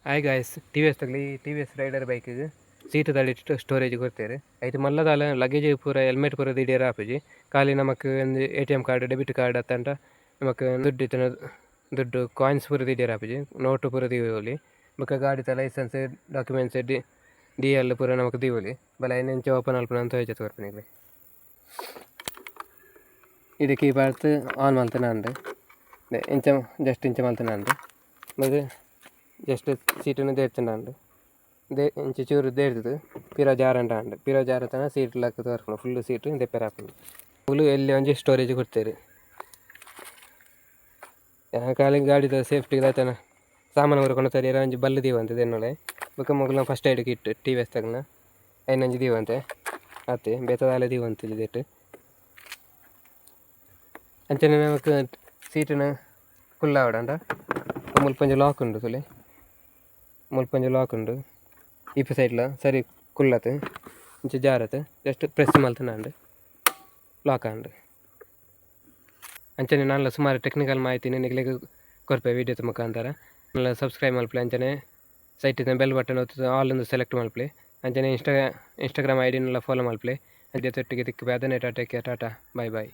Hi guys, T V S ತಗಲಿ T V S rider ಬೈಕಿಗೆ seat ತಳಿಟ್ಟು storage ಕೊಡ್ತೇವೆ. ಐತೆ ಮಲ್ಲದಾಲ ಲಗೇಜ್ ಪೂರ ಹೆಲ್ಮೆಟ್ ಪೂರ ದಿಡಿಯರ ಆಪುಜಿ. ಖಾಲಿ ನಮಕ್ ಒಂದು ATM ಕಾರ್ಡ್ ಡೆಬಿಟ್ ಕಾರ್ಡ್ ಅತ್ತಂಟ ನಮಕ್ ದುಡ್ಡು ಇತ್ತಿನ ದುಡ್ಡು ಕಾಯಿನ್ಸ್ ಪೂರ ದಿಡಿಯರ ಆಪುಜಿ. ನೋಟು ಪೂರ ದಿವೊಲಿ ಬೊಕ ಗಾಡಿತ ಲೈಸೆನ್ಸ್ ಡಾಕ್ಯುಮೆಂಟ್ಸ್ DL ಪೂರ ನಮಕ್ ದಿವೊಲಿ ಬಲ ಎಂಚ ಓಪನ್ ಅಲ್ಪನ ಅಂತ ಯೋಚನೆ ತೋರ್ಪನಿಗೆ. ಇದು ಕೀ ಪಾಡ್ತು ಆನ್ ಮಲ್ತನ ಅಂದೆ ಇಂಚ ಜಸ್ಟ್ ಇಂಚ ಮಲ್ತನ ಅಂದೆ ಮತ್ತೆ ಜಸ್ಟ್ ಸೀಟನ್ನು ದೇಡ್ತಂಡು ಇಂಚ ಚೂರು ದೇಡ್ದು ಪಿರ ಜಾರಂಟ ಅಂಡು ಪಿರ ಜಾರತನ ಸೀಟ್ ಲಾಕ್ ತೋರ್ಪುಂಡು ಫುಲ್ ಸೀಟ್ ದೆಪ್ಪೆರ ಹಾಕೊಂಡು ಫುಲ್ ಎಲ್ಲಿ ಒಂಜಿ ಸ್ಟೋರೇಜ್ ಕೊಡ್ತೇವೆ. ಖಾಲಿ ಗಾಡಿದ ಸೇಫ್ಟಿ ಆತನ ಸಾಮಾನು ಹೊರ್ಕೊಂಡು ತರಿಯರ ಒಂಜಿ ಬಲ್ಲು ದೀವಂತೆ ಎನ್ನೊಳೆ ಬೊಕ್ಕ ಮೊಗಲ first aid kit T V S ತಗನ ಐನಂಜಿ ದೀವಂತೆ ಅತ್ತೆ ಬೆತ್ತದಾಲೆ ದೀವಂತಿಲ್ಲ ದೇಟ್ ಅಂಚನೆ ನಮಕ್ ಸೀಟನ ಫುಲ್ ಆವಡಂಡ ಮುಲ್ಪಂಜ ಲಾಕ್ ಉಂಡು ತುಲೆ ಮುಲ್ಪಂಜ ಲಾಕ್ ಉಂಡು ಇಪ್ಪ ಸೈಡ್ಲ ಸರಿ ಕುಲ್ಲತ್ ಇಂಚ ಜಾರತ್ ಜಸ್ಟ್ ಪ್ರೆಸ್ ಮಲ್ತನಂಡು ಲಾಕ್ ಆಂಡು. ಅಂಚನೆ ನಾನು ಸುಮಾರು ಟೆಕ್ನಿಕಲ್ ಮಾಹಿತಿನ ನಿಗ್ಲಿಗೆ ಕೊರ್ಪೆ ವೀಡಿಯೋದ ಮುಖಾಂತರ ನಾನು ಸಬ್ಸ್ಕ್ರೈಬ್ ಮಲ್ಪಲೆ ಅಂಚನೆ ಸೈಟಿನ ಬೆಲ್ ಬಟನ್ ಒತ್ತು ಆಲ್ ಒಂದು ಸೆಲೆಕ್ಟ್ ಮಲ್ಪಲೆ ಅಂಚನೆ ಇನ್ಸ್ಟಾಗ್ರಾಮ್ ID ಫಾಲೋ ಮಲ್ಪಲೆ ಅಂಚೆ ತೊಟ್ಟಿಗೆ ತಿಕ್ಕಿ ಅದನ್ನೇ ಟಾಟಾ ಬಾಯ್ ಬಾಯ್.